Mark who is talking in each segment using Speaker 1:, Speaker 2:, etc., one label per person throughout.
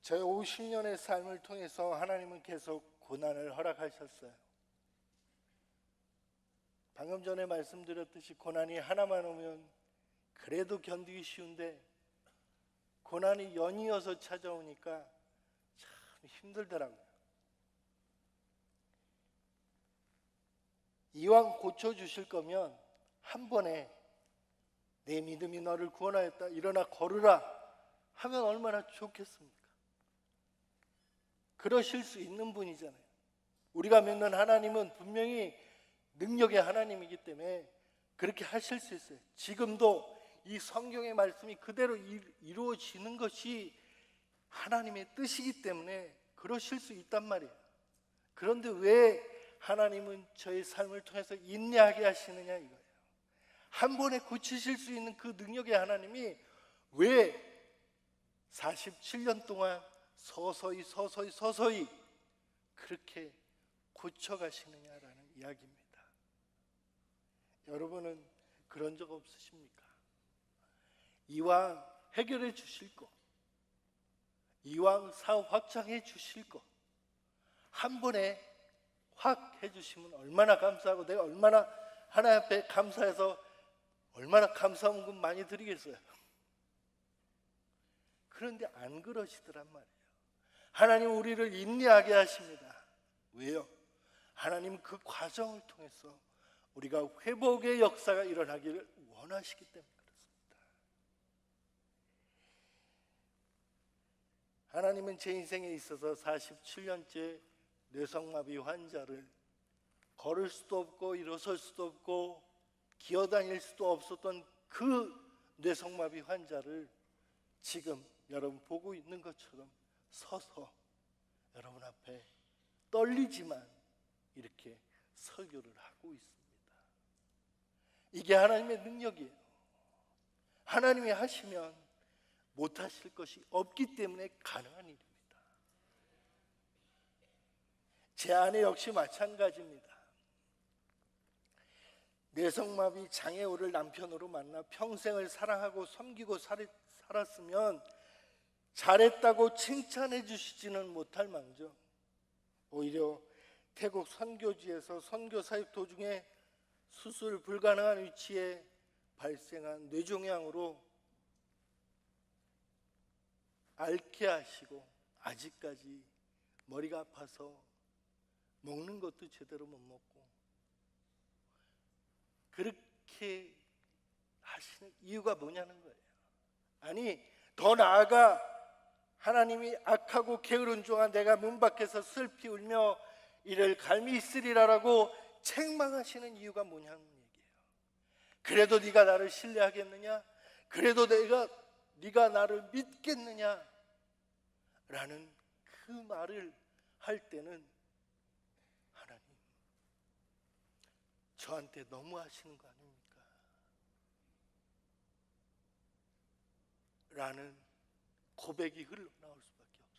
Speaker 1: 저의 50년의 삶을 통해서 하나님은 계속 고난을 허락하셨어요. 방금 전에 말씀드렸듯이 고난이 하나만 오면 그래도 견디기 쉬운데 고난이 연이어서 찾아오니까 참 힘들더라고요. 이왕 고쳐주실 거면 한 번에 내 믿음이 너를 구원하였다, 일어나 걸으라 하면 얼마나 좋겠습니까? 그러실 수 있는 분이잖아요. 우리가 믿는 하나님은 분명히 능력의 하나님이기 때문에 그렇게 하실 수 있어요. 지금도 이 성경의 말씀이 그대로 이루어지는 것이 하나님의 뜻이기 때문에 그러실 수 있단 말이에요. 그런데 왜 하나님은 저의 삶을 통해서 인내하게 하시느냐 이거예요. 한 번에 고치실 수 있는 그 능력의 하나님이 왜 47년 동안 서서히 그렇게 고쳐가시느냐라는 이야기입니다. 여러분은 그런 적 없으십니까? 이왕 해결해 주실 거, 이왕 사업 확장해 주실 거 한 번에 확 해주시면 얼마나 감사하고 내가 얼마나 하나님 앞에 감사해서 얼마나 감사원금 많이 드리겠어요. 그런데 안 그러시더란 말이에요. 하나님 우리를 인내하게 하십니다. 왜요? 하나님 그 과정을 통해서 우리가 회복의 역사가 일어나기를 원하시기 때문에 그렇습니다. 하나님은 제 인생에 있어서 47년째 뇌성마비 환자를 걸을 수도 없고 일어설 수도 없고 기어다닐 수도 없었던 그 뇌성마비 환자를 지금 여러분 보고 있는 것처럼 서서 여러분 앞에 떨리지만 이렇게 설교를 하고 있습니다. 이게 하나님의 능력이에요. 하나님이 하시면 못하실 것이 없기 때문에 가능한 일입니다. 제 아내 역시 마찬가지입니다. 뇌성마비 장애우를 남편으로 만나 평생을 사랑하고 섬기고 살았으면 잘했다고 칭찬해 주시지는 못할 망정 오히려 태국 선교지에서 선교 사역 도중에 수술 불가능한 위치에 발생한 뇌종양으로 앓게 하시고 아직까지 머리가 아파서 먹는 것도 제대로 못 먹고 그렇게 하시는 이유가 뭐냐는 거예요. 아니 더 나아가 하나님이 악하고 게으른 종아 내가 문 밖에서 슬피 울며 이를 갈미 있으리라라고 책망하시는 이유가 뭐냐는 얘기예요. 그래도 네가 나를 신뢰하겠느냐? 그래도 네가 나를 믿겠느냐? 라는 그 말을 할 때는 하나님 저한테 너무 하시는 거 아닙니까? 라는 고백이 흘러나올 수밖에 없어요.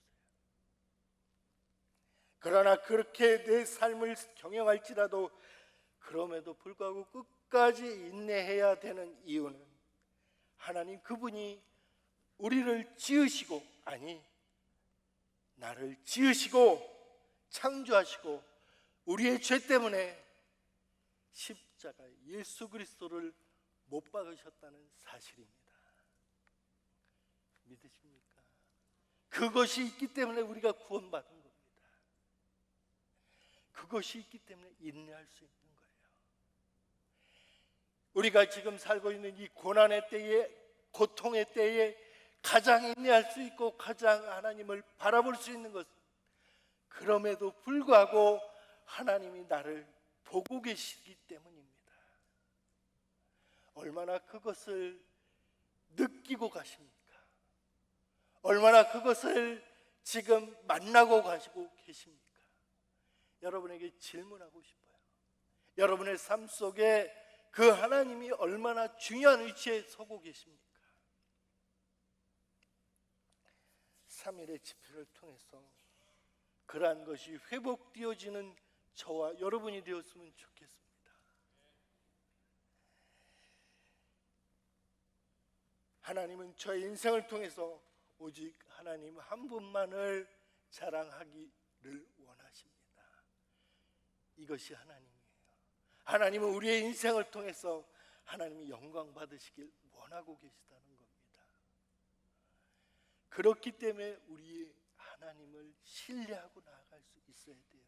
Speaker 1: 그러나 그렇게 내 삶을 경영할지라도 그럼에도 불구하고 끝까지 인내해야 되는 이유는 하나님 그분이 우리를 지으시고 아니 나를 지으시고 창조하시고 우리의 죄 때문에 십자가에 예수 그리스도를 못 박으셨다는 사실입니다. 믿으십니까? 그것이 있기 때문에 우리가 구원받은 겁니다. 그것이 있기 때문에 인내할 수 있는 거예요. 우리가 지금 살고 있는 이 고난의 때에 고통의 때에 가장 인내할 수 있고 가장 하나님을 바라볼 수 있는 것은 그럼에도 불구하고 하나님이 나를 보고 계시기 때문입니다. 얼마나 그것을 느끼고 가십니까? 얼마나 그것을 지금 만나고 가시고 계십니까? 여러분에게 질문하고 싶어요. 여러분의 삶 속에 그 하나님이 얼마나 중요한 위치에 서고 계십니까? 3일의 집회를 통해서 그러한 것이 회복되어지는 저와 여러분이 되었으면 좋겠습니다. 하나님은 저의 인생을 통해서 오직 하나님 한 분만을 자랑하기를 원하십니다. 이것이 하나님이에요. 하나님은 우리의 인생을 통해서 하나님이 영광 받으시길 원하고 계시다는 겁니다. 그렇기 때문에 우리의 하나님을 신뢰하고 나아갈 수 있어야 돼요.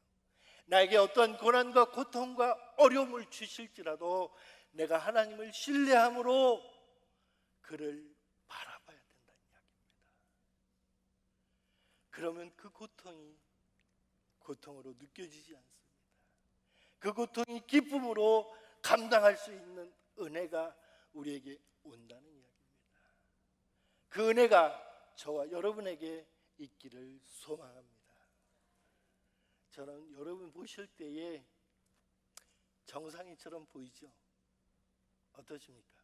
Speaker 1: 나에게 어떤 고난과 고통과 어려움을 주실지라도 내가 하나님을 신뢰함으로 그를 바라봐야 된다는 이야기입니다. 그러면 그 고통이 고통으로 느껴지지 않습니다. 그 고통이 기쁨으로 감당할 수 있는 은혜가 우리에게 온다는 이야기입니다. 그 은혜가 저와 여러분에게 있기를 소망합니다. 저는 여러분 보실 때에 정상인처럼 보이죠? 어떠십니까?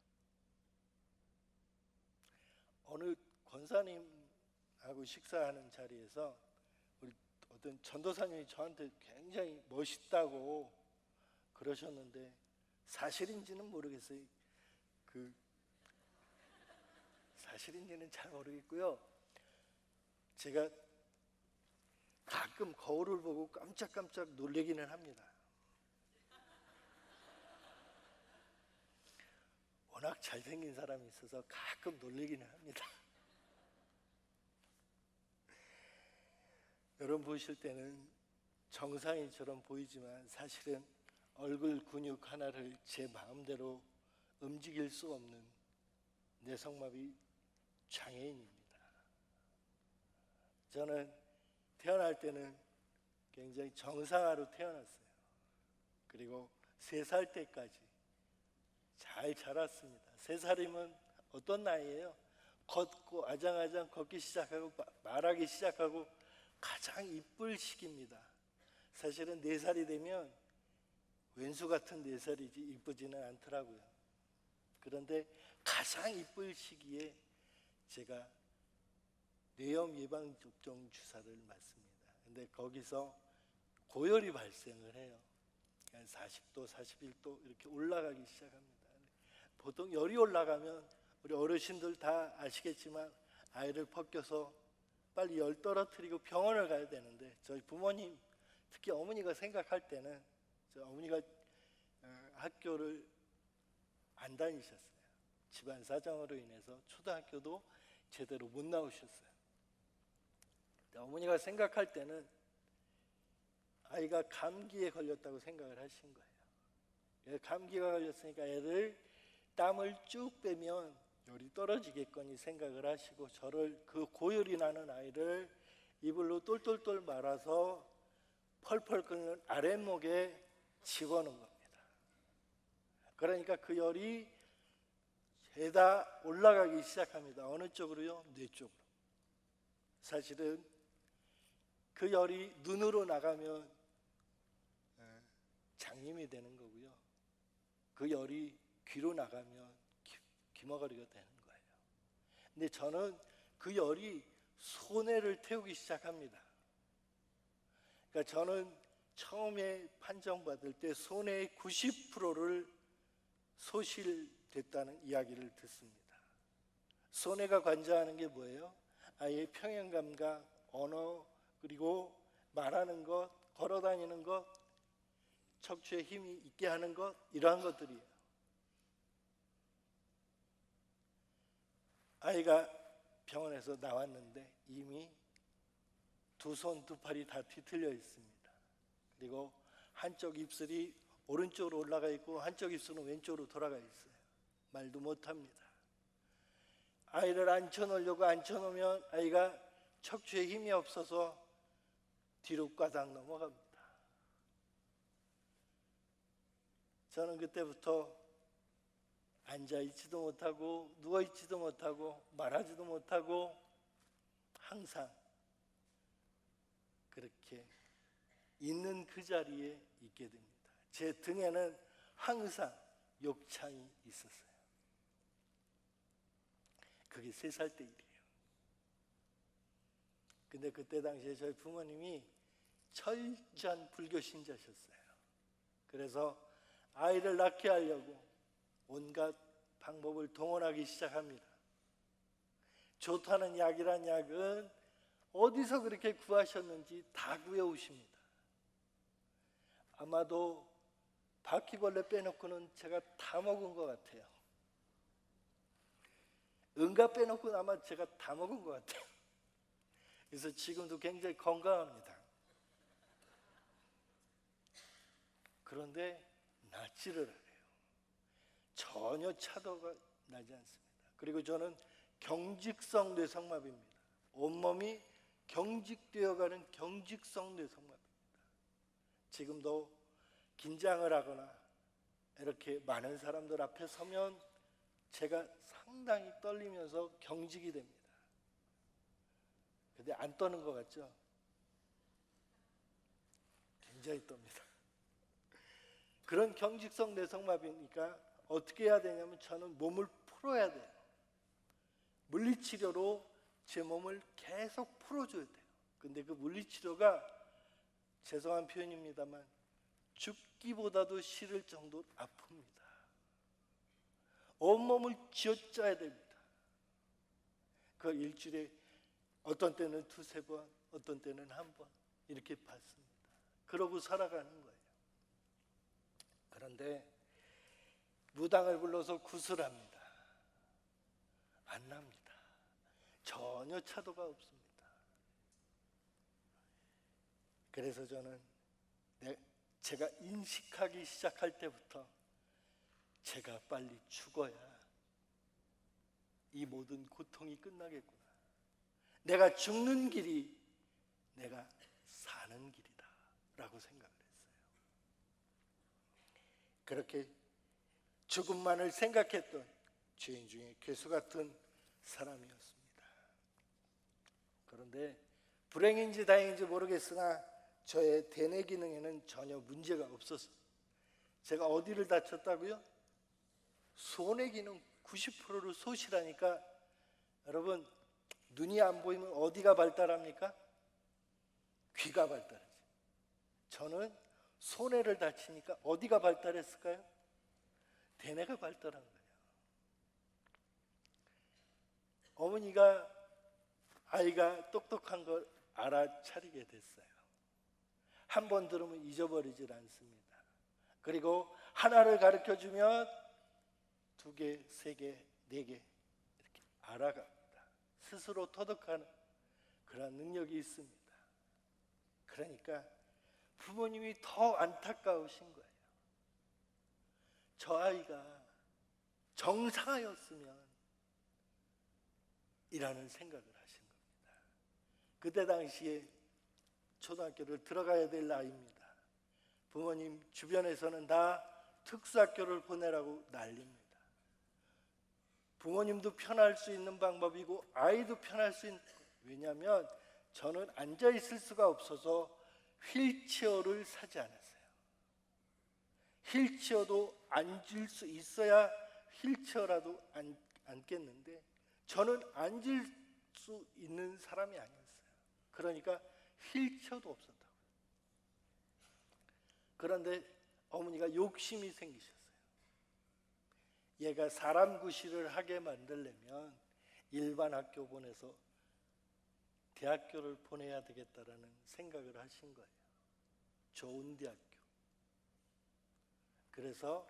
Speaker 1: 어느 권사님하고 식사하는 자리에서 우리 어떤 전도사님이 저한테 굉장히 멋있다고 그러셨는데 사실인지는 모르겠어요. 사실인지는 잘 모르겠고요. 제가 가끔 거울을 보고 깜짝깜짝 놀래기는 합니다. 워낙 잘생긴 사람이 있어서 가끔 놀래기는 합니다. 여러분 보실 때는 정상인처럼 보이지만 사실은 얼굴 근육 하나를 제 마음대로 움직일 수 없는 뇌성마비 장애인입니다. 저는 태어날 때는 굉장히 정상아로 태어났어요. 그리고 3살 때까지 잘 자랐습니다. 3살이면 어떤 나이예요? 걷고 아장아장 걷기 시작하고 말하기 시작하고 가장 이쁠 시기입니다. 사실은 4살이 되면 왼수 같은 4살이지 이쁘지는 않더라고요. 그런데 가장 이쁠 시기에 제가 뇌염 예방 접종 주사를 맞습니다. 근데 거기서 고열이 발생을 해요. 40도, 41도 이렇게 올라가기 시작합니다. 보통 열이 올라가면 우리 어르신들 다 아시겠지만 아이를 벗겨서 빨리 열 떨어뜨리고 병원을 가야 되는데 저희 부모님, 특히 어머니가 생각할 때는 어머니가 학교를 안 다니셨어요. 집안 사정으로 인해서 초등학교도 제대로 못 나오셨어요. 어머니가 생각할 때는 아이가 감기에 걸렸다고 생각을 하신 거예요. 감기가 걸렸으니까 애를 땀을 쭉 빼면 열이 떨어지겠거니 생각을 하시고 저를 그 고열이 나는 아이를 이불로 똘똘똘 말아서 펄펄 끓는 아랫목에 집어넣은 겁니다. 그러니까 그 열이 죄다 올라가기 시작합니다. 어느 쪽으로요? 뇌 쪽으로. 사실은 그 열이 눈으로 나가면 장님이 되는 거고요. 그 열이 귀로 나가면 귀머거리가 되는 거예요. 근데 저는 그 열이 손해를 태우기 시작합니다. 그러니까 저는 처음에 판정받을 때 손해의 90%를 소실됐다는 이야기를 듣습니다. 손해가 관장하는 게 뭐예요? 아이의 평형감각, 언어, 그리고 말하는 것, 걸어다니는 것, 척추에 힘이 있게 하는 것, 이러한 것들이에요. 아이가 병원에서 나왔는데 이미 두 손, 두 팔이 다 뒤틀려 있습니다. 그리고 한쪽 입술이 오른쪽으로 올라가 있고 한쪽 입술은 왼쪽으로 돌아가 있어요. 말도 못합니다. 아이를 앉혀놓으려고 앉혀놓으면 아이가 척추에 힘이 없어서 뒤로 꽈당 넘어갑니다. 저는 그때부터 앉아있지도 못하고 누워있지도 못하고 말하지도 못하고 항상 그렇게 있는 그 자리에 있게 됩니다. 제 등에는 항상 욕창이 있었어요. 그게 3살 때 일이에요. 근데 그때 당시에 저희 부모님이 철저한 불교 신자셨어요. 그래서 아이를 낳게 하려고 온갖 방법을 동원하기 시작합니다. 좋다는 약이란 약은 어디서 그렇게 구하셨는지 다 구해오십니다. 아마도 바퀴벌레 빼놓고는 제가 다 먹은 것 같아요. 응가 빼놓고는 아마 제가 다 먹은 것 같아요. 그래서 지금도 굉장히 건강합니다. 그런데 낫지를 않아요. 전혀 차도가 나지 않습니다. 그리고 저는 경직성 뇌성마비입니다. 온몸이 경직되어가는 경직성 뇌성마비입니다. 지금도 긴장을 하거나 이렇게 많은 사람들 앞에 서면 제가 상당히 떨리면서 경직이 됩니다. 근데 안 떠는 것 같죠? 굉장히 떱니다. 그런 경직성 뇌성마비니까 어떻게 해야 되냐면 저는 몸을 풀어야 돼요. 물리치료로 제 몸을 계속 풀어줘야 돼요. 근데 그 물리치료가 죄송한 표현입니다만 죽기보다도 싫을 정도로 아픕니다. 온몸을 쥐어짜야 됩니다. 그 일주일에 어떤 때는 2-3번, 어떤 때는 1번 이렇게 받습니다. 그러고 살아가는 거예요. 그런데 무당을 불러서 구슬합니다. 안 납니다. 전혀 차도가 없습니다. 그래서 저는 제가 인식하기 시작할 때부터 제가 빨리 죽어야 이 모든 고통이 끝나겠구나. 내가 죽는 길이 내가 사는 길이다 라고 생각을 했어요. 그렇게 죽음만을 생각했던 죄인 중에 괴수 같은 사람이었습니다. 그런데 불행인지 다행인지 모르겠으나 저의 대뇌 기능에는 전혀 문제가 없었어요. 제가 어디를 다쳤다고요? 손의 기능 90%를 소실하니까 여러분 눈이 안 보이면 어디가 발달합니까? 귀가 발달하죠. 저는 손해를 다치니까 어디가 발달했을까요? 대뇌가 발달한 거예요. 어머니가 아이가 똑똑한 걸 알아차리게 됐어요. 한 번 들으면 잊어버리질 않습니다. 그리고 하나를 가르쳐주면 2개, 3개, 4개 이렇게 알아갑니다. 스스로 터득하는 그런 능력이 있습니다. 그러니까 부모님이 더 안타까우신 거예요. 저 아이가 정상이었으면 이라는 생각을 하신 겁니다. 그때 당시에 초등학교를 들어가야 될 나이입니다. 부모님 주변에서는 다 특수학교를 보내라고 난립니다. 부모님도 편할 수 있는 방법이고 아이도 편할 수 있는, 왜냐하면 저는 앉아 있을 수가 없어서 휠체어를 사지 않았어요. 휠체어도 앉을 수 있어야 휠체어라도 앉겠는데 저는 앉을 수 있는 사람이 아니었어요. 그러니까 휠체어도 없었다고요. 그런데 어머니가 욕심이 생기셨어요. 얘가 사람 구실을 하게 만들려면 일반 학교 보내서 대학교를 보내야 되겠다라는 생각을 하신 거예요. 좋은 대학교. 그래서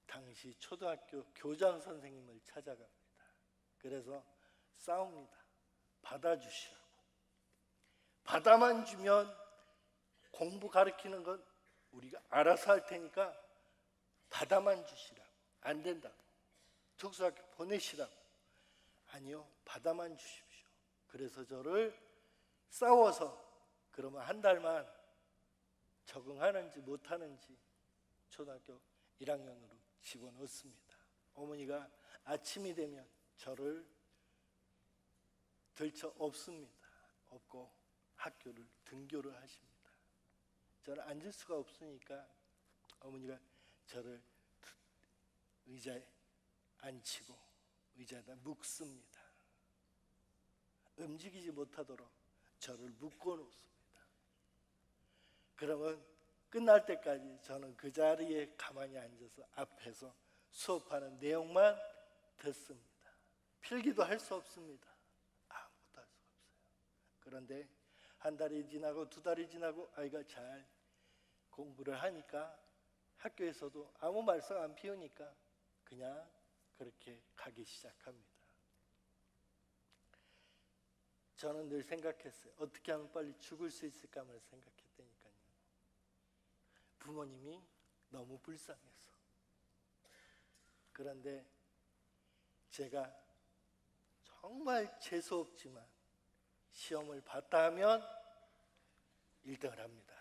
Speaker 1: 당시 초등학교 교장 선생님을 찾아갑니다. 그래서 싸웁니다. 받아주시라고. 받아만 주면 공부 가르치는 건 우리가 알아서 할 테니까 받아만 주시라고. 안 된다고. 특수학교 보내시라고. 아니요, 받아만 주십시오. 그래서 저를 싸워서 그러면 한 달만 적응하는지 못하는지 초등학교 1학년으로 집어넣습니다. 어머니가 아침이 되면 저를 들쳐 업습니다. 업고 학교를 등교를 하십니다. 저는 앉을 수가 없으니까 어머니가 저를 의자에 앉히고 의자에다 묶습니다. 움직이지 못하도록 저를 묶어 놓습니다. 그러면 끝날 때까지 저는 그 자리에 가만히 앉아서 앞에서 수업하는 내용만 듣습니다. 필기도 할 수 없습니다. 아무것도 할 수가 없어요. 그런데 한 달이 지나고 두 달이 지나고 아이가 잘 공부를 하니까 학교에서도 아무 말썽 안 피우니까 그냥 그렇게 가기 시작합니다. 저는 늘 생각했어요. 어떻게 하면 빨리 죽을 수 있을까만 생각했다니까요. 부모님이 너무 불쌍해서. 그런데 제가 정말 재수 없지만 시험을 봤다 하면 1등을 합니다.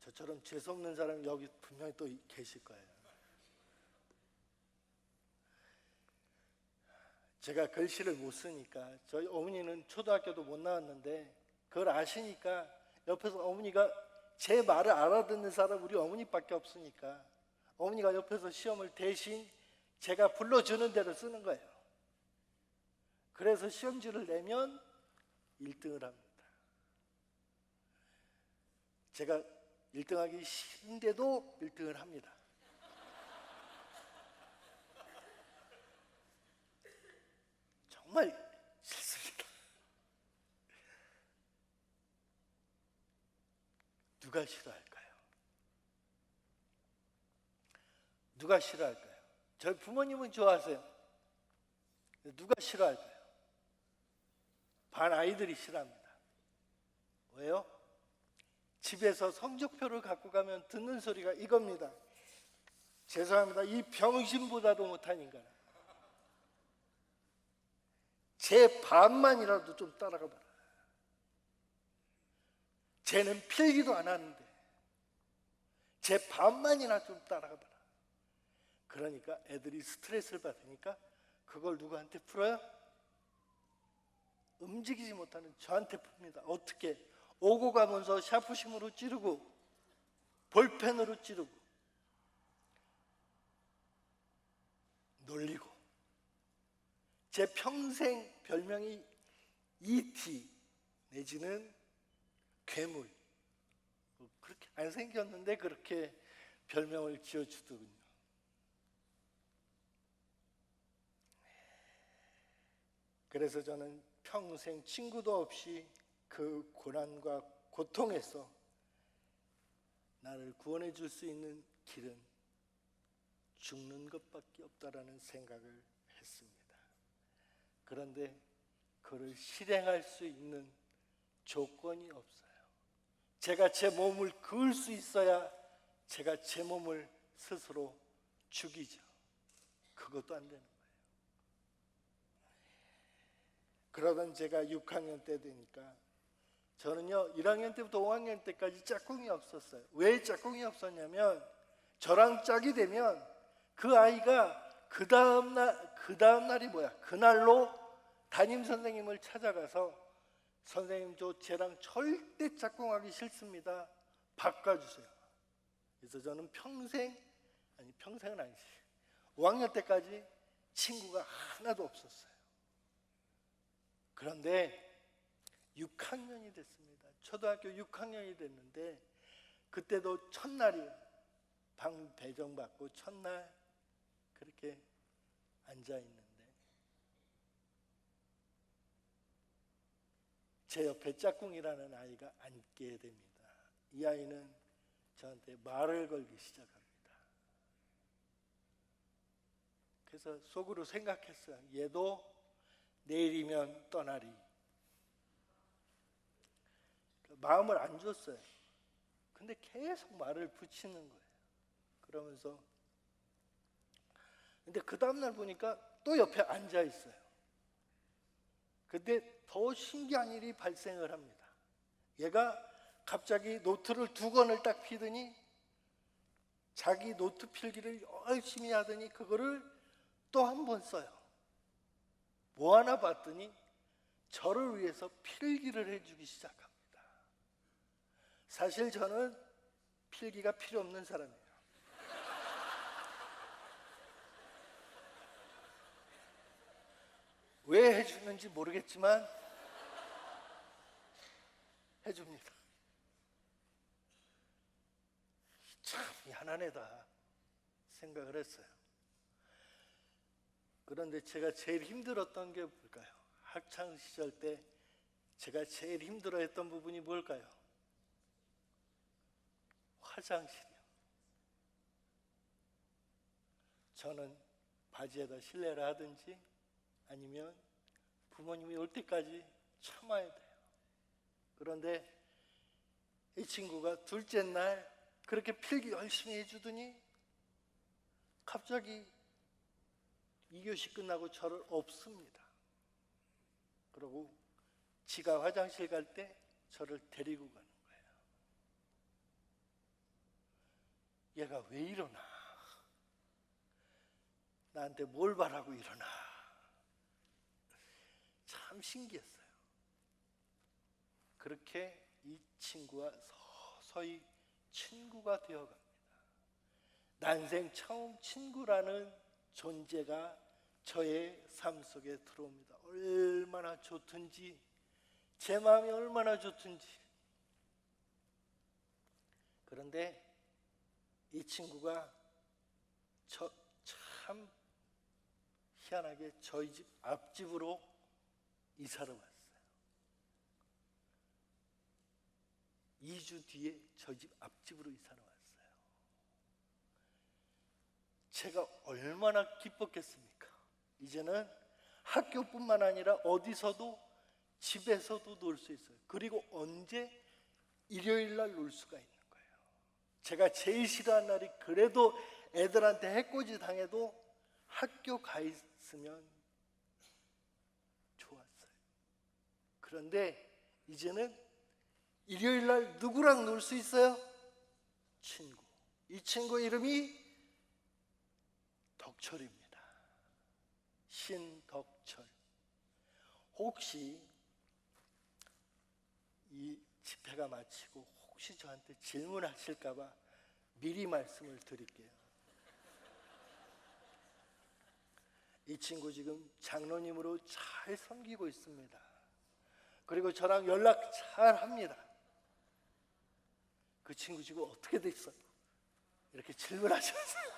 Speaker 1: 저처럼 재수 없는 사람이 여기 분명히 또 계실 거예요. 제가 글씨를 못 쓰니까 저희 어머니는 초등학교도 못 나왔는데 그걸 아시니까 옆에서 어머니가 제 말을 알아듣는 사람 우리 어머니밖에 없으니까 어머니가 옆에서 시험을 대신 제가 불러주는 대로 쓰는 거예요. 그래서 시험지를 내면 1등을 합니다. 제가 1등하기 싫은데도 1등을 합니다. 정말 싫습니다. 누가 싫어할까요? 누가 싫어할까요? 저희 부모님은 좋아하세요. 누가 싫어할까요? 반 아이들이 싫어합니다. 왜요? 집에서 성적표를 갖고 가면 듣는 소리가 이겁니다. 죄송합니다. 이 병신보다도 못한 인간. 제 반만이라도 좀 따라가 봐라. 쟤는 필기도 안 하는데 제 반만이나 좀 따라가 봐라. 그러니까 애들이 스트레스를 받으니까 그걸 누구한테 풀어요? 움직이지 못하는 저한테 풉니다. 어떻게? 오고 가면서 샤프심으로 찌르고 볼펜으로 찌르고 놀리고. 제 평생 별명이 E.T. 내지는 괴물. 그렇게 안 생겼는데 그렇게 별명을 지어주더군요. 그래서 저는 평생 친구도 없이 그 고난과 고통에서 나를 구원해 줄 수 있는 길은 죽는 것밖에 없다라는 생각을 했습니다. 그런데 그를 실행할 수 있는 조건이 없어요. 제가 제 몸을 그을 수 있어야 제가 제 몸을 스스로 죽이죠. 그것도 안 되는 거예요. 그러던 제가 6학년 때 되니까 저는요 1학년 때부터 5학년 때까지 짝꿍이 없었어요. 왜 짝꿍이 없었냐면 저랑 짝이 되면 그 아이가 그 다음 날이 뭐야? 그날로 담임 선생님을 찾아가서 선생님 저 쟤랑 절대 짝꿍하기 싫습니다. 바꿔주세요. 그래서 저는 평생은 아니지 5학년 때까지 친구가 하나도 없었어요. 그런데 6학년이 됐습니다. 초등학교 6학년이 됐는데 그때도 첫날이에요. 방 배정받고 첫날 그렇게 앉아있는데 제 옆에 짝꿍이라는 아이가 앉게 됩니다. 이 아이는 저한테 말을 걸기 시작합니다. 그래서 속으로 생각했어요. 얘도 내일이면 떠나리. 마음을 안 줬어요. 근데 계속 말을 붙이는 거예요. 그러면서 근데 그 다음날 보니까 또 옆에 앉아 있어요. 근데 더 신기한 일이 발생을 합니다. 얘가 갑자기 노트를 2권을 딱 피더니 자기 노트 필기를 열심히 하더니 그거를 또 한 번 써요. 뭐 하나 봤더니 저를 위해서 필기를 해주기 시작합니다. 사실 저는 필기가 필요 없는 사람이에요. 왜 해주는지 모르겠지만 해줍니다. 참 미안한 애다 생각을 했어요. 그런데 제가 제일 힘들었던 게 뭘까요? 학창 시절 때 제가 제일 힘들어했던 부분이 뭘까요? 화장실이요. 저는 바지에다 실내를 하든지 아니면 부모님이 올 때까지 참아야 돼요. 그런데 이 친구가 둘째 날 그렇게 필기 열심히 해주더니 갑자기 2교시 끝나고 저를 없습니다. 그리고 지가 화장실 갈 때 저를 데리고 가는 거예요. 얘가 왜 이러나? 나한테 뭘 바라고 이러나? 참 신기했어요. 그렇게 이 친구와 서서히 친구가 되어갑니다. 난생 처음 친구라는 존재가 저의 삶 속에 들어옵니다. 얼마나 좋든지, 제 마음이 얼마나 좋든지. 그런데 이 친구가 참 희한하게 저희 집 앞집으로 이사를 왔어요. 2주 뒤에 저희 집 앞집으로 이사를 왔어요. 제가 얼마나 기뻤겠습니까? 이제는 학교뿐만 아니라 어디서도 집에서도 놀 수 있어요. 그리고 언제? 일요일 날 놀 수가 있는 거예요. 제가 제일 싫어하는 날이 그래도 애들한테 해코지 당해도 학교 가 있으면 좋았어요. 그런데 이제는 일요일 날 누구랑 놀 수 있어요? 친구. 이 친구 이름이 덕철입니다. 신덕철. 혹시 이 집회가 마치고 혹시 저한테 질문하실까 봐 미리 말씀을 드릴게요. 이 친구 지금 장로님으로 잘 섬기고 있습니다. 그리고 저랑 연락 잘 합니다. 그 친구 지금 어떻게 됐어요? 이렇게 질문하셨어요.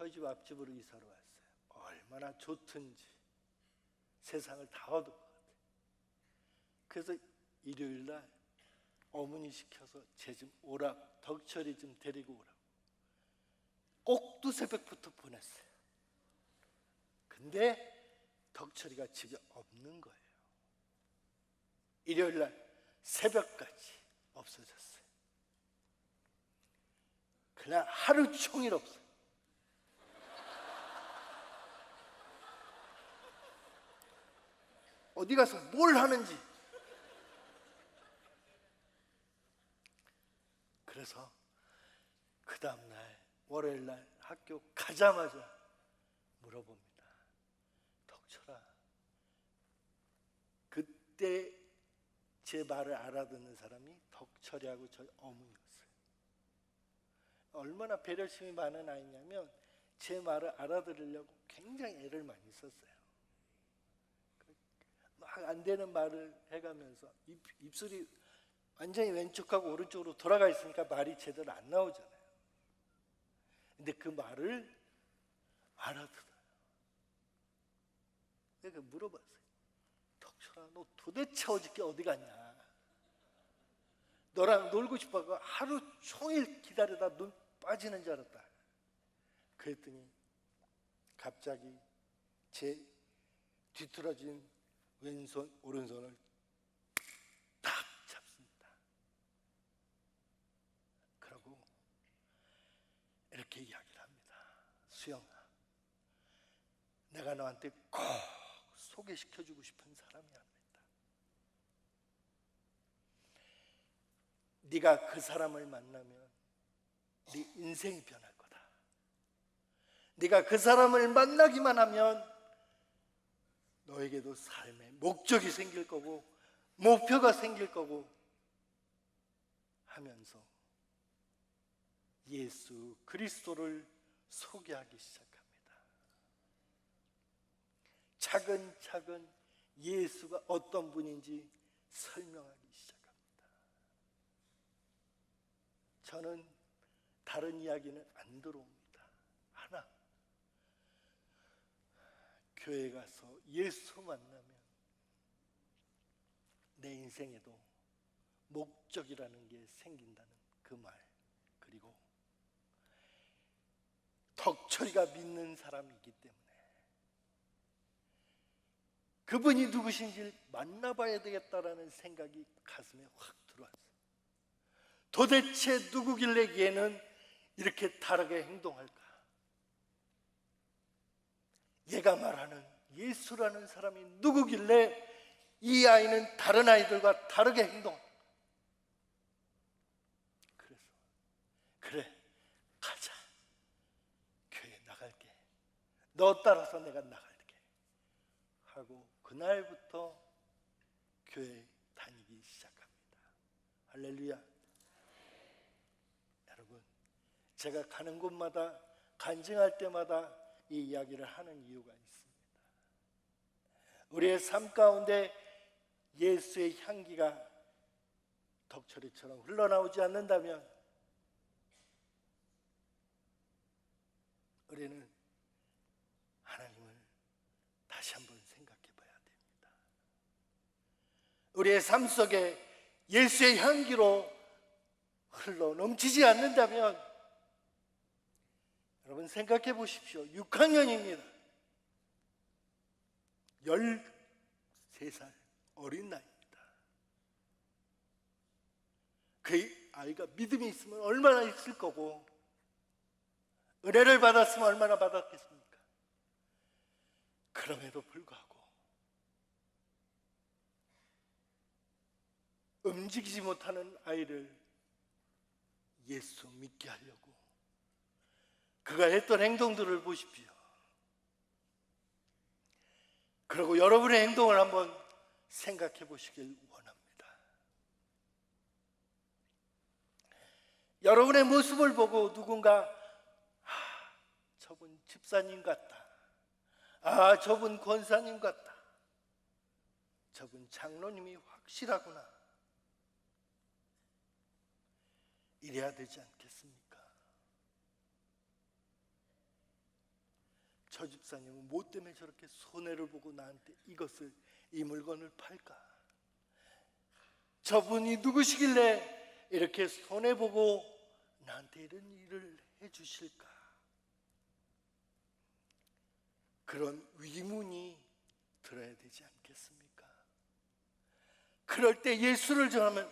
Speaker 1: 저희 집 앞집으로 이사를 왔어요. 얼마나 좋든지 세상을 다 얻은 것 같아요. 그래서 일요일 날 어머니 시켜서 제 집 오라고, 덕철이 좀 데리고 오라고 꼭두 새벽부터 보냈어요. 근데 덕철이가 집에 없는 거예요. 일요일 날 새벽까지 없어졌어요. 그날 하루 종일 없어요. 어디 가서 뭘 하는지. 그래서 그 다음날 월요일 날 학교 가자마자 물어봅니다. 덕철아, 그때 제 말을 알아듣는 사람이 덕철이하고 저희 어머니였어요. 얼마나 배려심이 많은 아이냐면 제 말을 알아들으려고 굉장히 애를 많이 썼어요. 막 안 되는 말을 해가면서 입술이 완전히 왼쪽하고 오른쪽으로 돌아가 있으니까 말이 제대로 안 나오잖아요. 근데 그 말을 알아들어요. 내가 물어봤어요. 덕철아, 너 도대체 어저께 어디 갔냐? 너랑 놀고 싶어서 하루 종일 기다리다 눈 빠지는 줄 알았다. 그랬더니 갑자기 제 뒤틀어진 왼손 오른손을 딱 잡습니다. 그러고 이렇게 이야기를 합니다. 수영아, 내가 너한테 꼭 소개시켜주고 싶은 사람이 합니다. 네가 그 사람을 만나면 네 인생이 변할 거다. 네가 그 사람을 만나기만 하면 너에게도 삶의 목적이 생길 거고 목표가 생길 거고 하면서 예수 그리스도를 소개하기 시작합니다. 차근차근 예수가 어떤 분인지 설명하기 시작합니다. 저는 다른 이야기는 안 들어옵니다. 하나, 교회 가서 예수 만나면 내 인생에도 목적이라는 게 생긴다는 그 말, 그리고 덕철이가 믿는 사람이기 때문에 그분이 누구신지 만나봐야 되겠다라는 생각이 가슴에 확 들어왔어요. 도대체 누구길래 얘는 이렇게 다르게 행동할까? 얘가 말하는 예수라는 사람이 누구길래 이 아이는 다른 아이들과 다르게 행동할까? 그래서 그래, 가자, 교회 나갈게, 너 따라서 내가 나갈게 하고 그날부터 교회 다니기 시작합니다. 할렐루야. 여러분, 제가 가는 곳마다 간증할 때마다 이 이야기를 하는 이유가 있습니다. 우리의 삶 가운데 예수의 향기가 덕철이처럼 흘러나오지 않는다면 우리는 하나님을 다시 한번 생각해 봐야 됩니다. 우리의 삶 속에 예수의 향기로 흘러 넘치지 않는다면 여러분 생각해 보십시오. 6학년입니다. 13살 어린 나이입니다. 그 아이가 믿음이 있으면 얼마나 있을 거고 은혜를 받았으면 얼마나 받았겠습니까? 그럼에도 불구하고 움직이지 못하는 아이를 예수 믿게 하려고 그가 했던 행동들을 보십시오. 그리고 여러분의 행동을 한번 생각해 보시길 원합니다. 여러분의 모습을 보고 누군가 저분 집사님 같다, 저분 권사님 같다, 저분 장로님이 확실하구나, 이래야 되지 않겠습니까? 저 집사님은 뭐 때문에 저렇게 손해를 보고 나한테 이 물건을 팔까? 저분이 누구시길래 이렇게 손해보고 나한테 이런 일을 해주실까? 그런 의문이 들어야 되지 않겠습니까? 그럴 때 예수를 전하면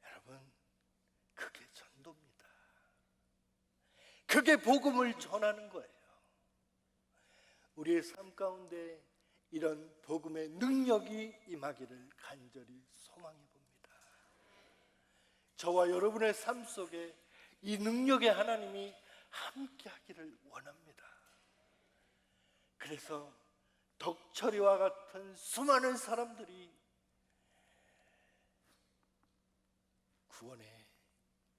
Speaker 1: 여러분, 그게 전도입니다. 그게 복음을 전하는 거예요. 우리의 삶 가운데 이런 복음의 능력이 임하기를 간절히 소망해 봅니다. 저와 여러분의 삶 속에 이 능력의 하나님이 함께 하기를 원합니다. 그래서 덕철이와 같은 수많은 사람들이 구원의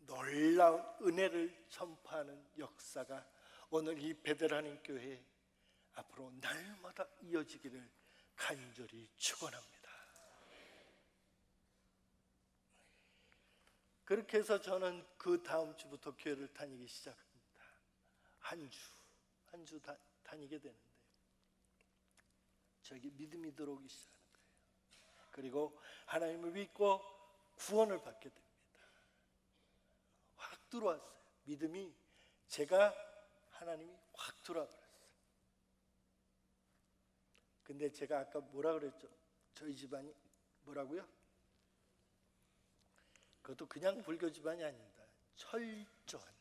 Speaker 1: 놀라운 은혜를 전파하는 역사가 오늘 이 베들하님 교회에 앞으로 날마다 이어지기를 간절히 축원합니다. 그렇게 해서 저는 그 다음 주부터 교회를 다니기 시작합니다. 한 주 다니게 되는데 저에게 믿음이 들어오기 시작하는 거예요. 그리고 하나님을 믿고 구원을 받게 됩니다. 확 들어왔어요. 믿음이 하나님이 확 들어와 버렸어요. 근데 제가 아까 뭐라 그랬죠? 저희 집안이 뭐라고요? 그것도 그냥 불교 집안이 아닙니다. 철저한.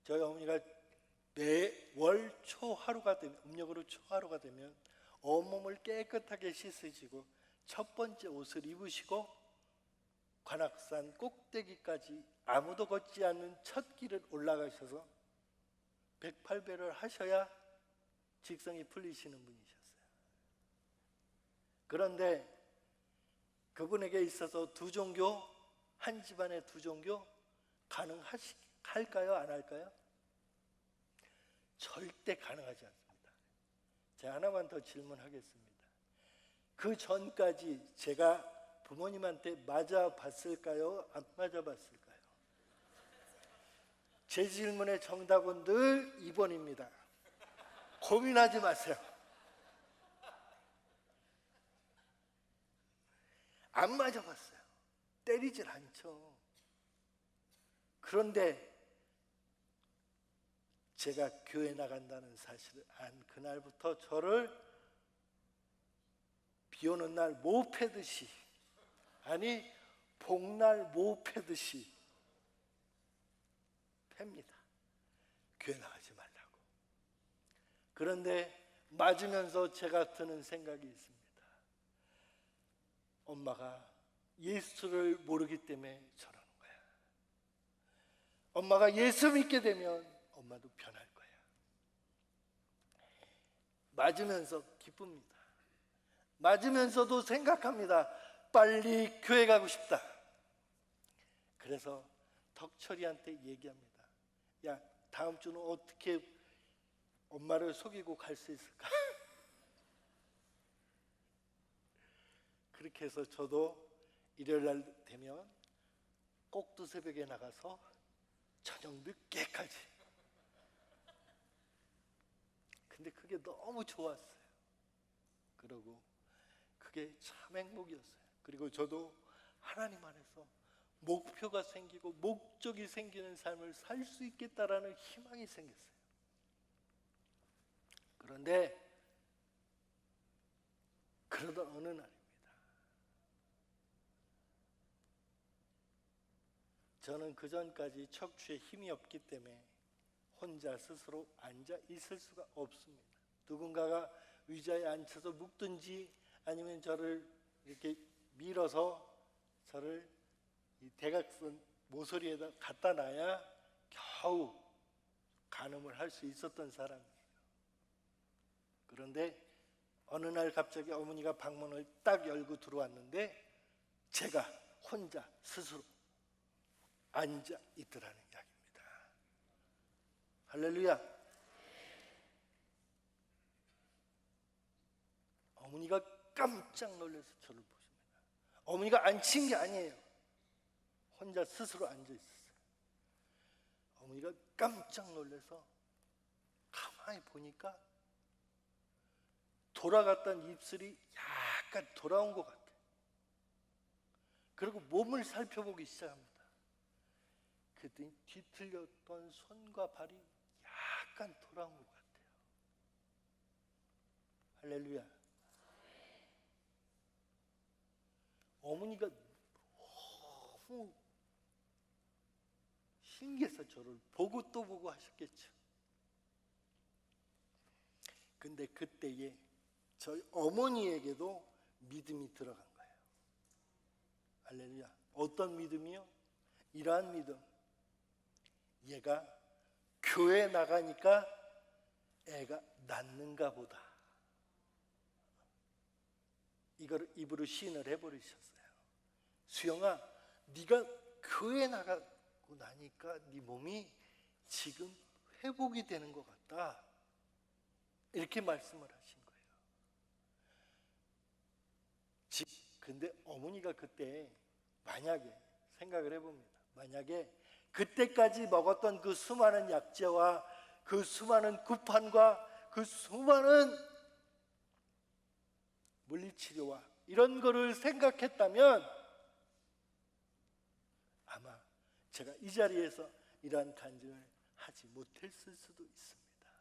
Speaker 1: 저희 어머니가 매월 초하루가 되면, 음력으로 초하루가 되면 온몸을 깨끗하게 씻으시고 첫 번째 옷을 입으시고 관악산 꼭대기까지 아무도 걷지 않는 첫 길을 올라가셔서 108배를 하셔야 직성이 풀리시는 분이셨어요. 그런데 그분에게 있어서 두 종교, 한 집안의 두 종교 가능할까요? 안 할까요? 절대 가능하지 않습니다. 제가 하나만 더 질문하겠습니다. 그 전까지 제가 부모님한테 맞아봤을까요? 안 맞아봤을까요? 제 질문의 정답은 늘 2번입니다. 고민하지 마세요. 안 맞아봤어요. 때리질 않죠. 그런데 제가 교회 나간다는 사실을 안 그날부터 저를 비 오는 날 모 패듯이, 아니 복날 모 패듯이 팹니다. 교회 나가지 말라고. 그런데 맞으면서 제가 드는 생각이 있습니다. 엄마가 예수를 모르기 때문에 저러는 거야. 엄마가 예수 믿게 되면 엄마도 변할 거야. 맞으면서 기쁩니다. 맞으면서도 생각합니다. 빨리 교회 가고 싶다. 그래서 덕철이한테 얘기합니다. 야, 다음 주는 어떻게 엄마를 속이고 갈 수 있을까? 그렇게 해서 저도 일요일 날 되면 꼭두 새벽에 나가서 저녁 늦게까지. 근데 그게 너무 좋았어요. 그러고 그게 참 행복이었어요. 그리고 저도 하나님 안에서 목표가 생기고 목적이 생기는 삶을 살 수 있겠다라는 희망이 생겼어요. 그런데 그러던 어느 날입니다. 저는 그전까지 척추에 힘이 없기 때문에 혼자 스스로 앉아 있을 수가 없습니다. 누군가가 의자에 앉혀서 묶든지 아니면 저를 이렇게 밀어서 저를 이 대각선 모서리에다 갖다 놔야 겨우 간음을 할 수 있었던 사람이에요. 그런데 어느 날 갑자기 어머니가 방문을 딱 열고 들어왔는데 제가 혼자 스스로 앉아 있더라는 이야기입니다. 할렐루야. 어머니가 깜짝 놀라서 저를 보십니다. 어머니가 앉힌 게 아니에요. 혼자 스스로 앉아 있었어요. 어머니가 깜짝 놀라서 가만히 보니까 돌아갔던 입술이 약간 돌아온 것 같아요. 그리고 몸을 살펴보기 시작합니다. 그랬더니 뒤틀렸던 손과 발이 약간 돌아온 것 같아요. 할렐루야. 어머니가 너무 신기해서 저를 보고 또 보고 하셨겠죠. 근데 그때에 저희 어머니에게도 믿음이 들어간 거예요. 할렐루야. 어떤 믿음이요? 이러한 믿음. 얘가 교회 나가니까 애가 낫는가 보다. 이걸 입으로 시인을 해버리셨어요. 수영아, 네가 교회 나가고 나니까 네 몸이 지금 회복이 되는 것 같다. 이렇게 말씀을 하신 거예요. 근데 어머니가 그때 만약에 생각을 해봅니다. 만약에 그때까지 먹었던 그 수많은 약재와 그 수많은 구판과 그 수많은 물리치료와 이런 거를 생각했다면 아마 제가 이 자리에서 이러한 간증을 하지 못했을 수도 있습니다.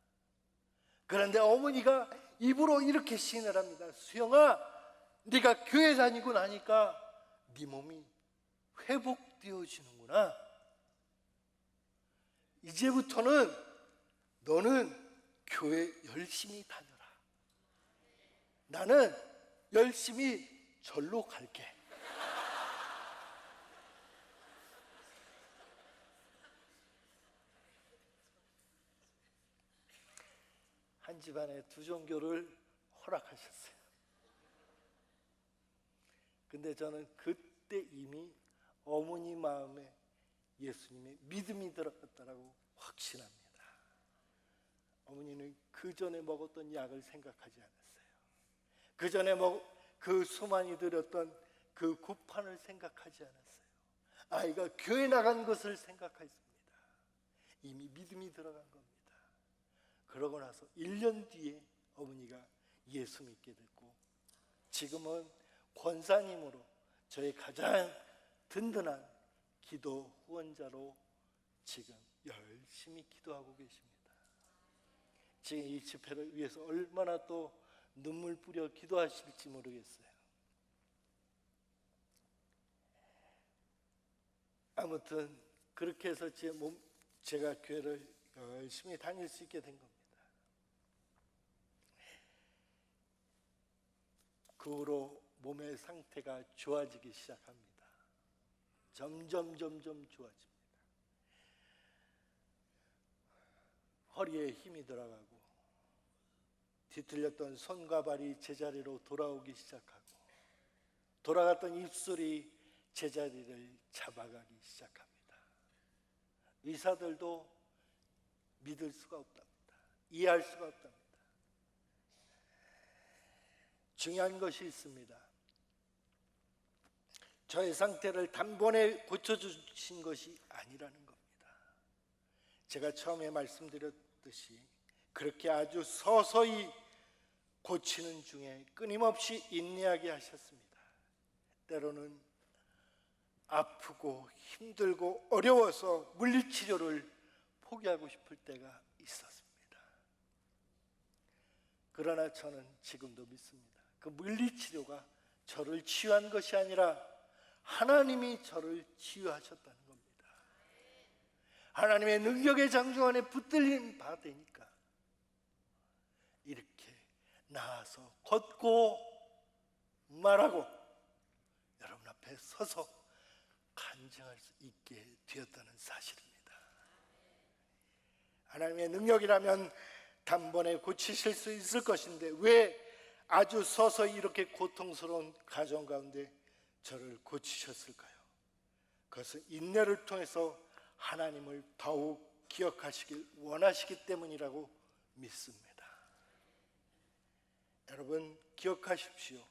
Speaker 1: 그런데 어머니가 입으로 이렇게 시인을 합니다. 수영아, 네가 교회 다니고 나니까 네 몸이 회복되어지는구나. 이제부터는 너는 교회 열심히 다녀라. 나는 열심히 절로 갈게. 한 집안에 두 종교를 허락하셨어요. 근데 저는 그때 이미 어머니 마음에 예수님의 믿음이 들어갔다라고 확신합니다. 어머니는 그 전에 먹었던 약을 생각하지 않았어요. 그 전에 그 수많이 들였던 그 구판을 생각하지 않았어요. 아이가 교회 나간 것을 생각했습니다. 이미 믿음이 들어간 겁니다. 그러고 나서 1년 뒤에 어머니가 예수 믿게 됐고, 지금은 권사님으로 저의 가장 든든한 기도 후원자로 지금 열심히 기도하고 계십니다. 지금 이 집회를 위해서 얼마나 또 눈물 뿌려 기도하실지 모르겠어요. 아무튼 그렇게 해서 제가 교회를 열심히 다닐 수 있게 된 겁니다. 그 후로 몸의 상태가 좋아지기 시작합니다. 점점 좋아집니다. 허리에 힘이 들어가고 뒤틀렸던 손과 발이 제자리로 돌아오기 시작하고 돌아갔던 입술이 제자리를 잡아가기 시작합니다. 의사들도 믿을 수가 없답니다. 이해할 수가 없답니다. 중요한 것이 있습니다. 저의 상태를 단번에 고쳐주신 것이 아니라는 겁니다. 제가 처음에 말씀드렸듯이 그렇게 아주 서서히 고치는 중에 끊임없이 인내하게 하셨습니다. 때로는 아프고 힘들고 어려워서 물리치료를 포기하고 싶을 때가 있었습니다. 그러나 저는 지금도 믿습니다. 그 물리치료가 저를 치유한 것이 아니라 하나님이 저를 치유하셨다는 겁니다. 하나님의 능력의 장중 안에 붙들린 바 되니까 이렇게 나아서 걷고 말하고 여러분 앞에 서서 간증할 수 있게 되었다는 사실입니다. 하나님의 능력이라면 단번에 고치실 수 있을 것인데 왜 아주 서서히 이렇게 고통스러운 가정 가운데 저를 고치셨을까요? 그것은 인내를 통해서 하나님을 더욱 기억하시길 원하시기 때문이라고 믿습니다. 여러분 기억하십시오.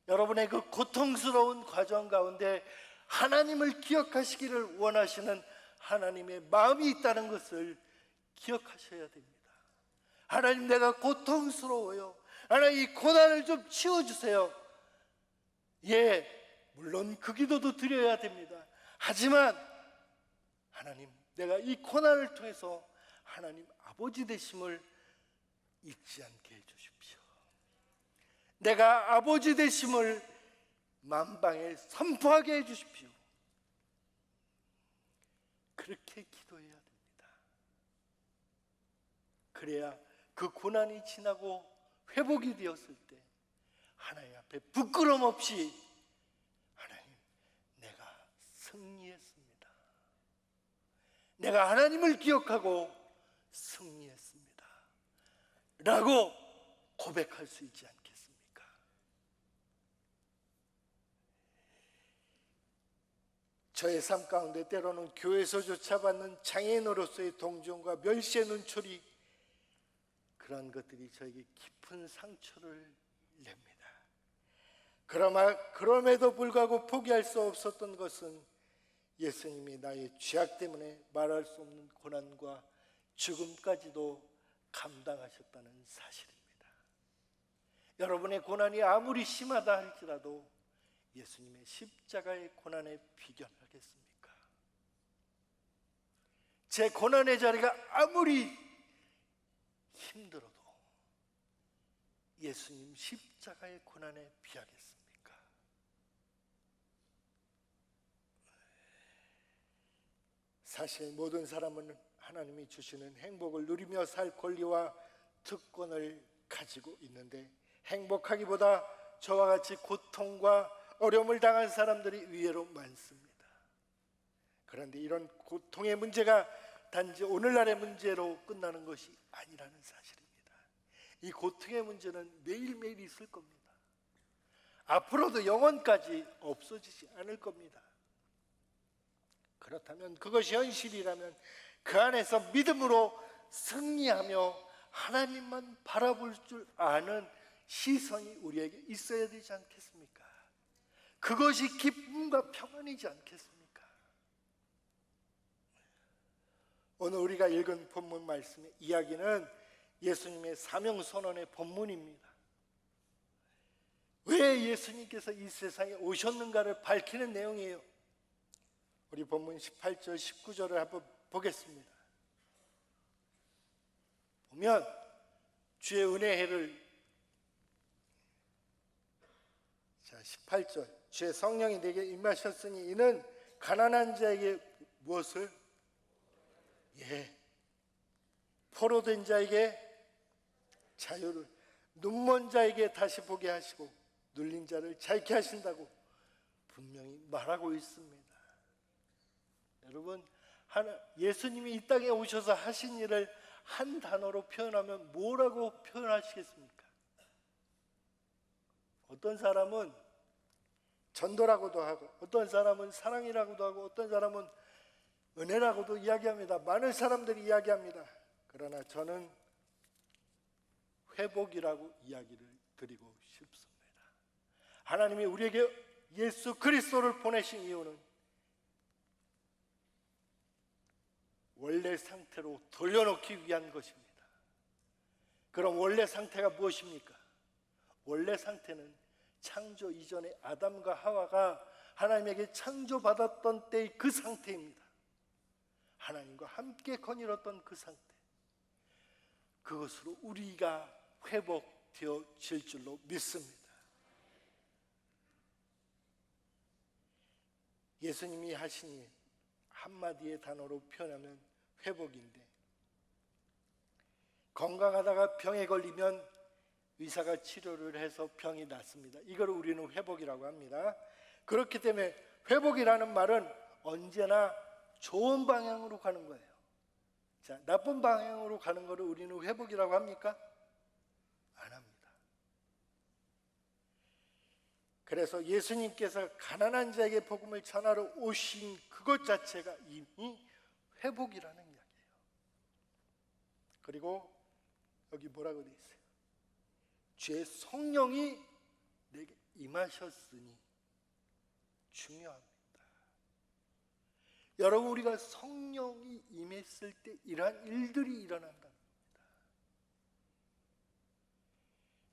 Speaker 1: 여러분의 그 고통스러운 과정 가운데 하나님을 기억하시기를 원하시는 하나님의 마음이 있다는 것을 기억하셔야 됩니다. 하나님, 내가 고통스러워요. 하나님, 이 고난을 좀 치워주세요. 예, 물론 그 기도도 드려야 됩니다. 하지만 하나님, 내가 이 고난을 통해서 하나님 아버지 되심을 잊지 않게 해주십시오. 내가 아버지 되심을 만방에 선포하게 해주십시오. 그렇게 기도해야 됩니다. 그래야 그 고난이 지나고 회복이 되었을 때 하나님 앞에 부끄럼 없이 하나님, 내가 승리했습니다. 내가 하나님을 기억하고 승리했습니다 라고 고백할 수 있지 않겠습니까? 저의 삶 가운데 때로는 교회에서조차 받는 장애인으로서의 동정과 멸시의 눈초리, 그런 것들이 저에게 깊은 상처를 냅니다. 그럼에도 불구하고 포기할 수 없었던 것은 예수님이 나의 죄악 때문에 말할 수 없는 고난과 죽음까지도 감당하셨다는 사실입니다. 여러분의 고난이 아무리 심하다 할지라도 예수님의 십자가의 고난에 비견하겠습니까? 제 고난의 자리가 아무리 힘들어도 예수님 십자가의 고난에 비하겠습니까? 사실 모든 사람은 하나님이 주시는 행복을 누리며 살 권리와 특권을 가지고 있는데, 행복하기보다 저와 같이 고통과 어려움을 당한 사람들이 의외로 많습니다. 그런데 이런 고통의 문제가 단지 오늘날의 문제로 끝나는 것이 아니라는 사실입니다. 이 고통의 문제는 매일매일 있을 겁니다. 앞으로도 영원까지 없어지지 않을 겁니다. 그렇다면, 그것이 현실이라면 그 안에서 믿음으로 승리하며 하나님만 바라볼 줄 아는 시선이 우리에게 있어야 되지 않겠습니까? 그것이 기쁨과 평안이지 않겠습니까? 오늘 우리가 읽은 본문 말씀의 이야기는 예수님의 사명선언의 본문입니다. 왜 예수님께서 이 세상에 오셨는가를 밝히는 내용이에요. 우리 본문 18절 19절을 한번 보겠습니다. 보면 주의 은혜를 18절 주의 성령이 내게 임하셨으니 이는 가난한 자에게 무엇을? 포로된 자에게 자유를, 눈먼 자에게 다시 보게 하시고 눌린 자를 자유케 하신다고 분명히 말하고 있습니다. 여러분, 예수님이 이 땅에 오셔서 하신 일을 한 단어로 표현하면 뭐라고 표현하시겠습니까? 어떤 사람은 전도라고도 하고, 어떤 사람은 사랑이라고도 하고, 어떤 사람은 은혜라고도 이야기합니다. 많은 사람들이 이야기합니다. 그러나 저는 회복이라고 이야기를 드리고 싶습니다. 하나님이 우리에게 예수 그리스도를 보내신 이유는 원래 상태로 돌려놓기 위한 것입니다. 그럼 원래 상태가 무엇입니까? 원래 상태는 창조 이전에 아담과 하와가 하나님에게 창조받았던 때의 그 상태입니다. 하나님과 함께 거닐었던 그 상태, 그것으로 우리가 회복되어질 줄로 믿습니다. 예수님이 하신 일 한마디의 단어로 표현하면 회복인데, 건강하다가 병에 걸리면 의사가 치료를 해서 병이 낫습니다. 이걸 우리는 회복이라고 합니다. 그렇기 때문에 회복이라는 말은 언제나 좋은 방향으로 가는 거예요. 자, 나쁜 방향으로 가는 것을 우리는 회복이라고 합니까? 안 합니다. 그래서 예수님께서 가난한 자에게 복음을 전하러 오신 그것 자체가 이미 회복이라는 이야기예요. 그리고 여기 뭐라고 되어 있어요? 주의 성령이 내게 임하셨으니 중요합니다. 여러분, 우리가 성령이 임했을 때 이러한 일들이 일어난다는 겁니다.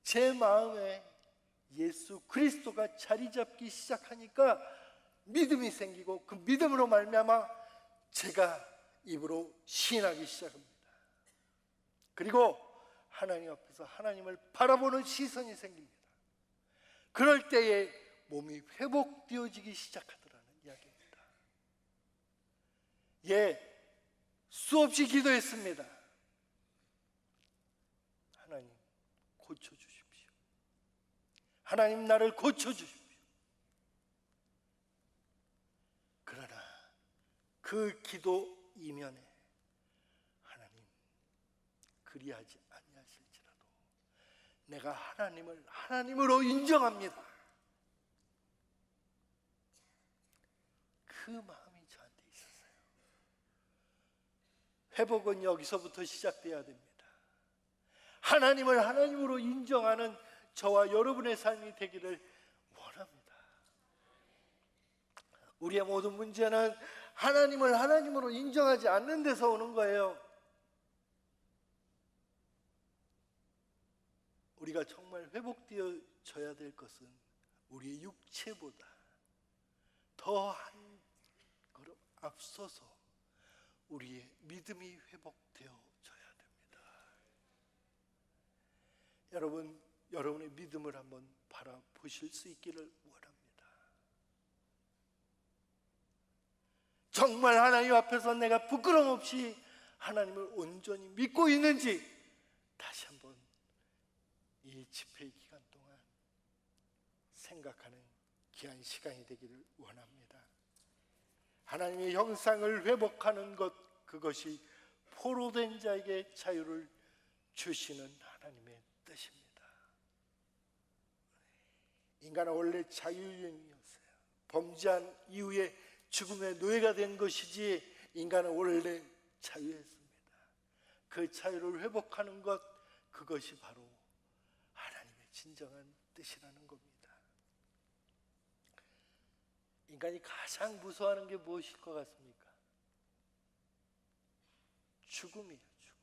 Speaker 1: 제 마음에 예수 그리스도가 자리 잡기 시작하니까 믿음이 생기고, 그 믿음으로 말미암아 제가 입으로 시인하기 시작합니다. 그리고 하나님 앞에서 하나님을 바라보는 시선이 생깁니다. 그럴 때에 몸이 회복되어지기 시작하더라는 이야기입니다. 수없이 기도했습니다. 하나님 고쳐주십시오. 하나님 나를 고쳐주십시오. 그러나 그 기도 이면에 하나님 그리하지 아니하실지라도 내가 하나님을 하나님으로 인정합니다. 그 마음이 저한테 있었어요. 회복은 여기서부터 시작돼야 됩니다. 하나님을 하나님으로 인정하는 저와 여러분의 삶이 되기를 원합니다. 우리의 모든 문제는 하나님을 하나님으로 인정하지 않는 데서 오는 거예요. 우리가 정말 회복되어져야 될 것은 우리의 육체보다 더 한 걸음 앞서서 우리의 믿음이 회복되어져야 됩니다. 여러분의 믿음을 한번 바라보실 수 있기를 원합니다. 정말 하나님 앞에서 내가 부끄럼 없이 하나님을 온전히 믿고 있는지 다시 한번 이 집회 기간 동안 생각하는 귀한 시간이 되기를 원합니다. 하나님의 형상을 회복하는 것, 그것이 포로된 자에게 자유를 주시는 하나님의 뜻입니다. 인간은 원래 자유인이었어요. 범죄한 이후에 죽음의 노예가 된 것이지 인간은 원래 자유했습니다. 그 자유를 회복하는 것, 그것이 바로 하나님의 진정한 뜻이라는 겁니다. 인간이 가장 무서워하는 게 무엇일 것 같습니까? 죽음이에요, 죽음.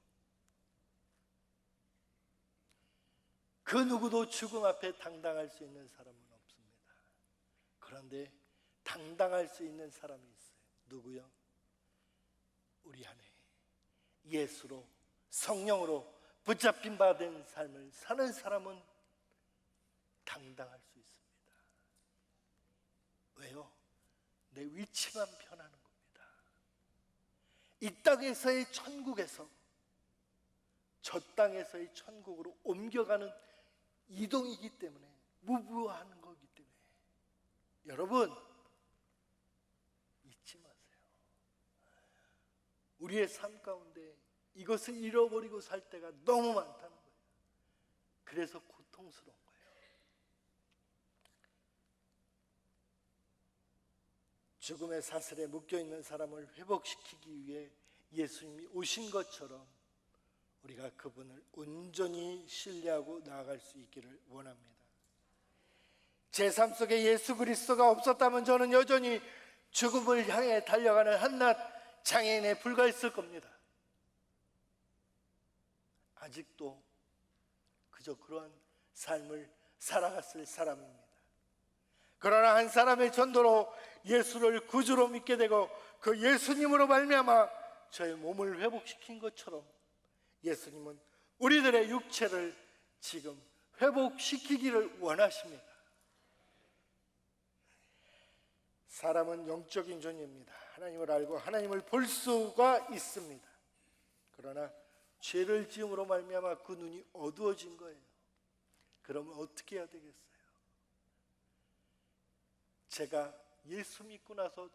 Speaker 1: 그 누구도 죽음 앞에 당당할 수 있는 사람은 없습니다. 그런데 당당할 수 있는 사람이 있어요. 누구요? 우리 안에 예수로, 성령으로 붙잡힌 바 된 삶을 사는 사람은 당당할 수 있습니다. 왜요? 내 위치만 변하는 겁니다. 이 땅에서의 천국에서 저 땅에서의 천국으로 옮겨가는 이동이기 때문에, 무브하는 거기 때문에 여러분 잊지 마세요. 우리의 삶 가운데 이것을 잃어버리고 살 때가 너무 많다는 거예요. 그래서 고통스러운 거예요. 죽음의 사슬에 묶여있는 사람을 회복시키기 위해 예수님이 오신 것처럼 우리가 그분을 온전히 신뢰하고 나아갈 수 있기를 원합니다. 제 삶 속에 예수 그리스도가 없었다면 저는 여전히 죽음을 향해 달려가는 한낱 장애인에 불과했을 겁니다. 아직도 그저 그러한 삶을 살아갔을 사람입니다. 그러나 한 사람의 전도로 예수를 구주로 믿게 되고 그 예수님으로 말미암아 저의 몸을 회복시킨 것처럼 예수님은 우리들의 육체를 지금 회복시키기를 원하십니다. 사람은 영적인 존재입니다. 하나님을 알고 하나님을 볼 수가 있습니다. 그러나 죄를 지음으로 말미암아 그 눈이 어두워진 거예요. 그러면 어떻게 해야 되겠어요? 제가 예수 믿고 나서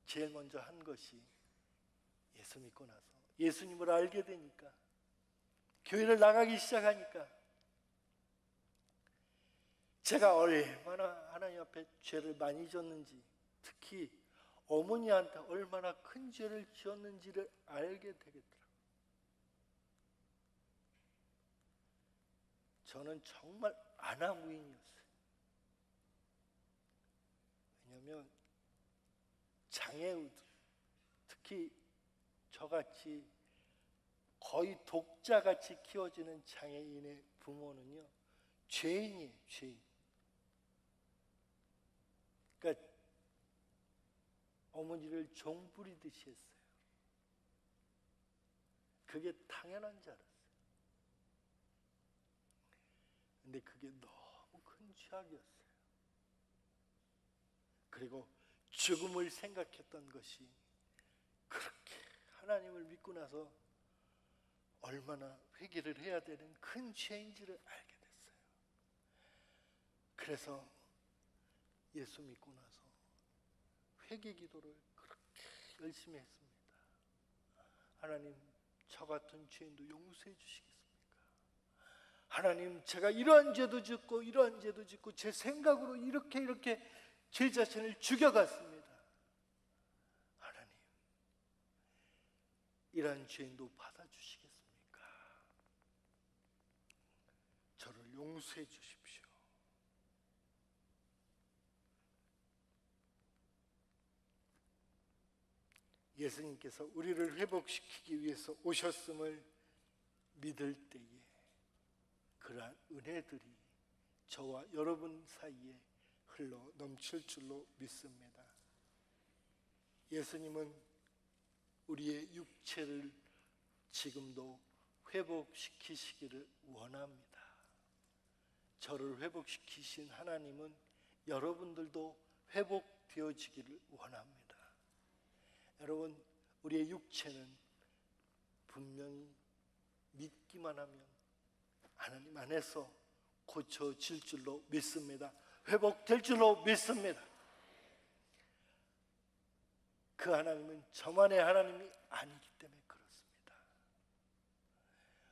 Speaker 1: 제일 먼저 한 것이, 예수 믿고 나서 예수님을 알게 되니까, 교회를 나가기 시작하니까 제가 얼마나 하나님 앞에 죄를 많이 졌는지, 특히 어머니한테 얼마나 큰 죄를 지었는지를 알게 되겠더라고요. 저는 정말 아나무인이었어요. 왜냐하면 장애우, 특히 저같이 거의 독자같이 키워지는 장애인의 부모는요, 죄인이에요, 죄인. 그러니까 어머니를 종 부리듯이 했어요. 그게 당연한 줄 알았어요. 근데 그게 너무 큰 죄악이었어요. 그리고 죽음을 생각했던 것이 그렇게 하나님을 믿고 나서 얼마나 회개를 해야 되는 큰 죄인지를 알게 됐어요. 그래서 예수 믿고 나서 회개 기도를 그렇게 열심히 했습니다. 하나님, 저 같은 죄인도 용서해 주시겠습니까? 하나님, 제가 이러한 죄도 짓고 이러한 죄도 짓고 제 생각으로 이렇게 제 자신을 죽여갔습니다. 하나님, 이러한 죄인도 받아주시겠습니까? 저를 용서해 주십시오. 예수님께서 우리를 회복시키기 위해서 오셨음을 믿을 때에 그러한 은혜들이 저와 여러분 사이에 흘러 넘칠 줄로 믿습니다. 예수님은 우리의 육체를 지금도 회복시키시기를 원합니다. 저를 회복시키신 하나님은 여러분들도 회복되어지기를 원합니다. 여러분, 우리의 육체는 분명히 믿기만 하면 하나님 안에서 고쳐질 줄로 믿습니다. 회복될 줄로 믿습니다. 그 하나님은 저만의 하나님이 아니기 때문에 그렇습니다.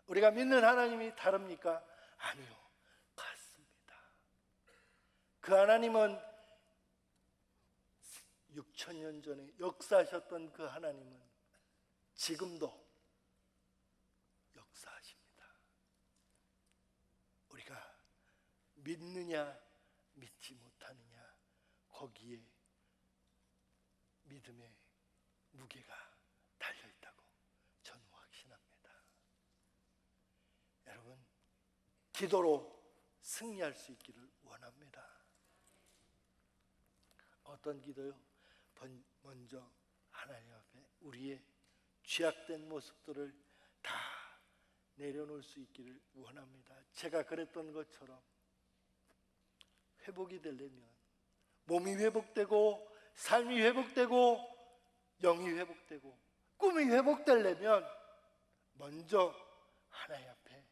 Speaker 1: 우리가 믿는 하나님이 다릅니까? 아니요, 같습니다. 그 하나님은 6,000년 전에 역사하셨던 그 하나님은 지금도 역사하십니다. 우리가 믿느냐 믿지 못하느냐, 거기에 믿음의 무게가 달려있다고 저는 확신합니다. 여러분, 기도로 승리할 수 있기를 원합니다. 어떤 기도요? 먼저 하나님 앞에 우리의 죄악된 모습들을 다 내려놓을 수 있기를 원합니다. 제가 그랬던 것처럼 회복이 되려면, 몸이 회복되고 삶이 회복되고 영이 회복되고 꿈이 회복되려면 먼저 하나님 앞에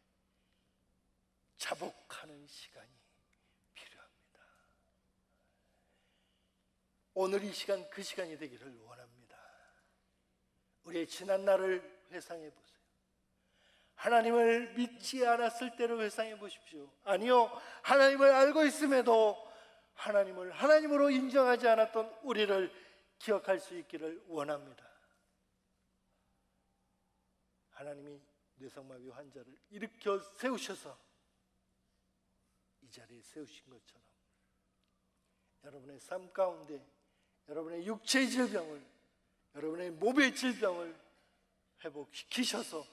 Speaker 1: 자복하는 시간이 필요합니다. 오늘 이 시간 그 시간이 되기를 원합니다. 우리의 지난 날을 회상해 보세요. 하나님을 믿지 않았을 때를 회상해 보십시오. 아니요, 하나님을 알고 있음에도 하나님을 하나님으로 인정하지 않았던 우리를 기억할 수 있기를 원합니다. 하나님이 뇌성마비 환자를 일으켜 세우셔서 이 자리에 세우신 것처럼 여러분의 삶 가운데 여러분의 육체의 질병을, 여러분의 몸의 질병을 회복시키셔서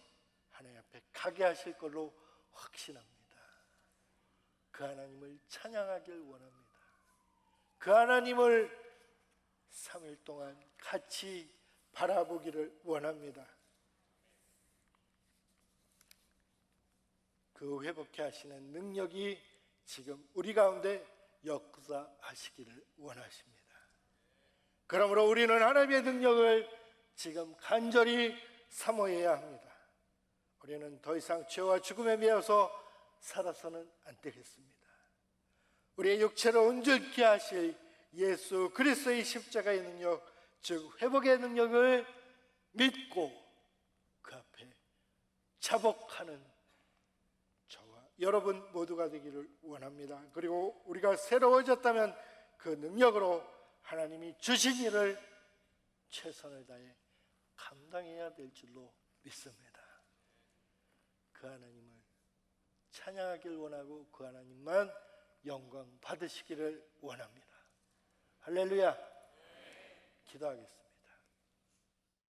Speaker 1: 하나님 앞에 가게 하실 걸로 확신합니다. 그 하나님을 찬양하길 원합니다. 그 하나님을 3일 동안 같이 바라보기를 원합니다. 그 회복해 하시는 능력이 지금 우리 가운데 역사하시기를 원하십니다. 그러므로 우리는 하나님의 능력을 지금 간절히 사모해야 합니다. 우리는 더 이상 죄와 죽음에 매여서 살아서는 안 되겠습니다. 우리의 육체를 온전케 하실 예수 그리스도의 십자가의 능력, 즉 회복의 능력을 믿고 그 앞에 자복하는 저와 여러분 모두가 되기를 원합니다. 그리고 우리가 새로워졌다면 그 능력으로 하나님이 주신 일을 최선을 다해 감당해야 될 줄로 믿습니다. 그 하나님을 찬양하길 원하고 그 하나님만 영광 받으시기를 원합니다. 할렐루야. 기도하겠습니다.